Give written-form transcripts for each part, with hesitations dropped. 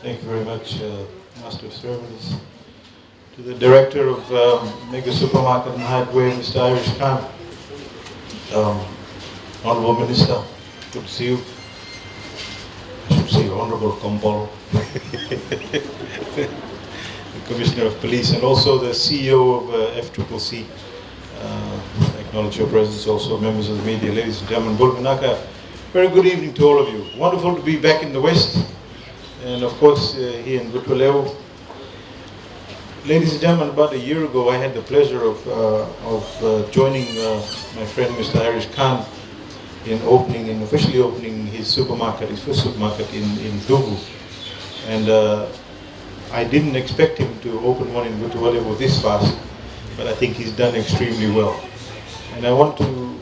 Thank you very much, Master of Ceremonies. To the Director of MEGA Supermarket and Hardware, Mr. Irish Khan. Honorable Minister, good to see you. I should say Honorable Kumbal. The Commissioner of Police, and also the CEO of FCCC. I acknowledge your presence, also members of the media, ladies and gentlemen. Bulwanaka, very good evening to all of you. Wonderful to be back in the West, and of course here in Votualevu. Ladies and gentlemen, about a year ago I had the pleasure of joining my friend Mr. Irish Khan in officially opening his supermarket, his first supermarket in Dugu. And I didn't expect him to open one in Votualevu this fast, but I think he's done extremely well. And I want to,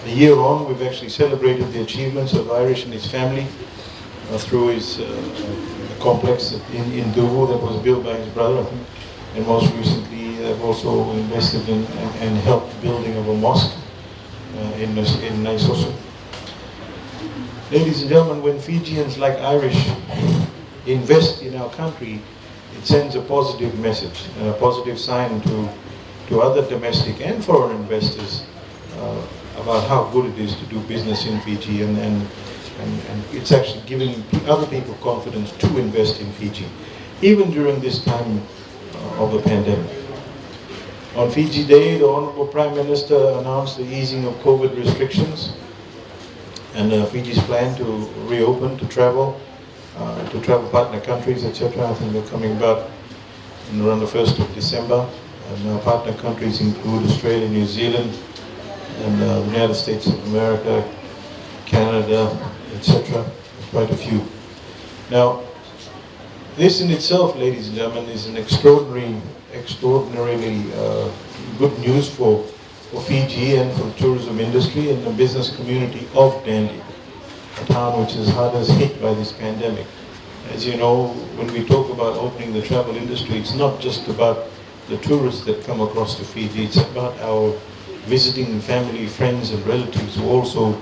a year on, we've actually celebrated the achievements of Irish and his family through his complex in Dugu that was built by his brother, I think. And most recently, they've also invested in and helped building of a mosque in Naisoso. Ladies and gentlemen, when Fijians like Irish invest in our country, it sends a positive message and a positive sign to other domestic and foreign investors about how good it is to do business in Fiji, and it's actually giving other people confidence to invest in Fiji, even during this time of the pandemic. On Fiji Day, the Honorable Prime Minister announced the easing of COVID restrictions and Fiji's plan to reopen, to travel partner countries, etc. I think they're coming about around the 1st of December. And partner countries include Australia, New Zealand, and the United States of America, Canada, etc. Quite a few. Now, this in itself, ladies and gentlemen, is an extraordinarily good news for Fiji and for the tourism industry and the business community of Nadi, a town which is hardest hit by this pandemic. As you know, when we talk about opening the travel industry, it's not just about the tourists that come across to Fiji, it's about our visiting family, friends and relatives who also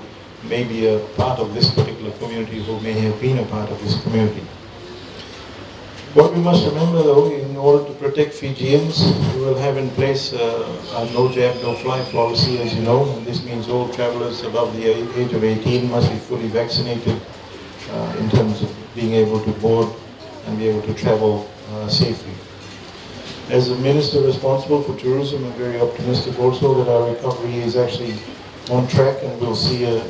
may be a part of this particular community, who may have been a part of this community. What we must remember though, in order to protect Fijians, we will have in place a no jab, no fly policy, as you know, and this means all travelers above the age of 18 must be fully vaccinated in terms of being able to board and be able to travel safely. As a minister responsible for tourism, I'm very optimistic also that our recovery is actually on track, and we'll see a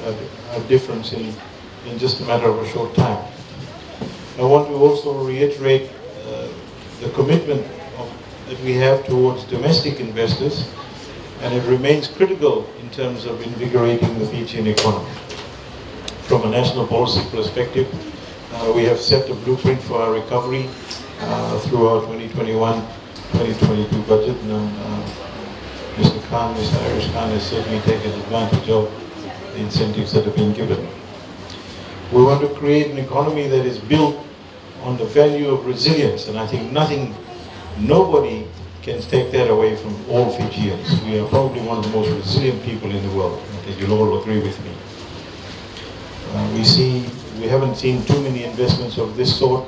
difference in just a matter of a short time. I want to also reiterate the commitment that we have towards domestic investors, and it remains critical in terms of invigorating the Fijian economy. From a national policy perspective, we have set a blueprint for our recovery through our 2021-2022 budget, and Mr. Khan, Mr. Irish Khan has certainly taken advantage of the incentives that have been given. We want to create an economy that is built on the value of resilience, and I think nobody can take that away from all Fijians. We are probably one of the most resilient people in the world. I think you'll all agree with me. We haven't seen too many investments of this sort,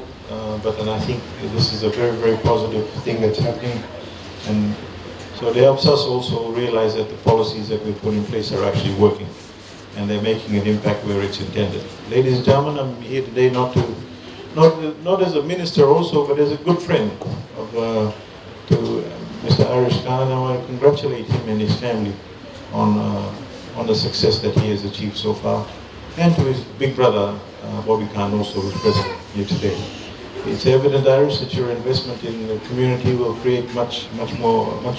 but I think this is a very, very positive thing that's happening, and so it helps us also realize that the policies that we put in place are actually working, and they're making an impact where it's intended. Ladies and gentlemen, I'm here today not as a minister also, but as a good friend to Mr. Irish Khan. I want to congratulate him and his family on the success that he has achieved so far, and to his big brother, Bobby Khan, also who's present here today. It's evident, Irish, that your investment in the community will create much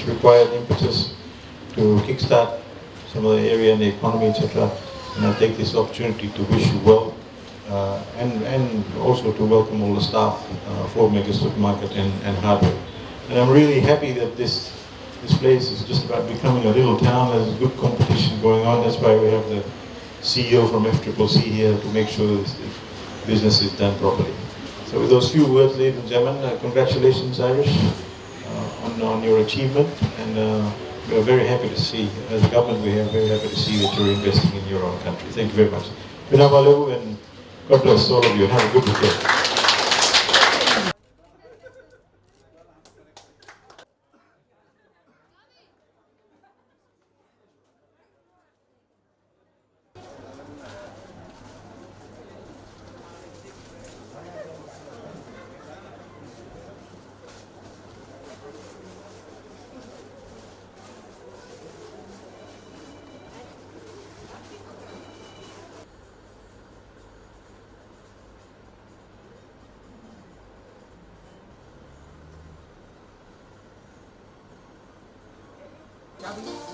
required impetus to kickstart some of the area and the economy, etc. And I take this opportunity to wish you well, and also to welcome all the staff for MEGA Supermarket and Hardware. And I'm really happy that this place is just about becoming a little town. There's a good competition going on. That's why we have the CEO from FCCC here to make sure that business is done properly. So with those few words, ladies and gentlemen, congratulations, Irish, on your achievement, and we are very happy to see, as a government, we are very happy to see that you're investing in your own country. Thank you very much. And God bless all of you, and have a good weekend. Nadi.